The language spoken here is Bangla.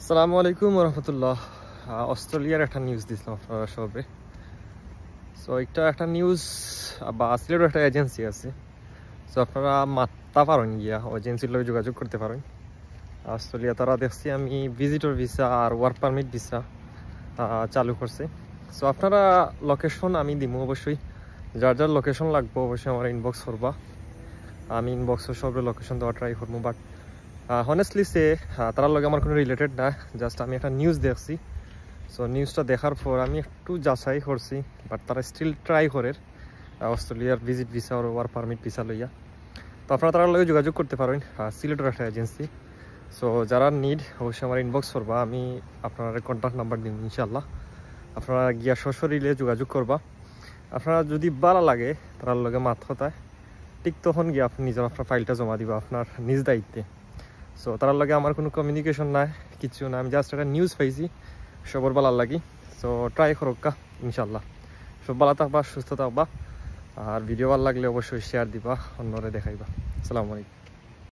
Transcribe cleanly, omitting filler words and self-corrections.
আসসালামু আলাইকুম রহমতুল্লাহ। অস্ট্রেলিয়ার একটা নিউজ দিছিলাম আপনারা সবে। সো একটা নিউজ বা সিলেটের একটা এজেন্সি আছে। সো আপনারা মাত্তা পারেন গিয়া এজেন্সির লগে যোগাযোগ করতে পারেন। অস্ট্রেলিয়া তারা দেখছি আমি ভিজিটর ভিসা আর ওয়ার্ক পারমিট ভিসা চালু করছে। সো আপনারা লোকেশন আমি দিব অবশ্যই, যার যার লোকেশন লাগবে অবশ্যই আমার ইনবক্স করবা। আমি ইনবক্সে সব লোকেশন দেওয়া ট্রাই করবো, বাট হনেস্টলি সে তার লগে আমার কোনো রিলেটেড না। জাস্ট আমি একটা নিউজ দেখছি। সো নিউজটা দেখার পর আমি একটু যাচাই করছি, বাট তারা স্টিল ট্রাই করে অস্ট্রেলিয়ার ভিজিট ভিসা আর ওয়ার্ক পারমিট ভিসা লইয়া। তো আপনারা তার লগে যোগাযোগ করতে পারেন, সিলেটের একটা এজেন্সি। সো যারা নিড অবশ্যই আমার ইনবক্স করবা, আমি আপনার কন্ট্যাক্ট নাম্বার দিব ইনশাল্লাহ। আপনারা গিয়া সশরীরে যোগাযোগ করবা। আপনারা যদি ভালো লাগে তার লগে মাত কথায় ঠিক তখন গিয়ে আপনি নিজের আপনার ফাইলটা জমা দিবা আপনার নিজ দায়িত্বে। সো তার লগে আমার কোনো কমিউনিকেশন নাই, কিছু না। আমি জাস্ট একটা নিউজ পাইছি, সবর ভালো লাগি। সো ট্রাই করোকা ইনশাল্লাহ। সব ভালো থাকবা, সুস্থ থাকবা। আর ভিডিও ভালো লাগলে অবশ্যই শেয়ার দিবা, অন্যরে দেখাইবা। আসসালামু আলাইকুম।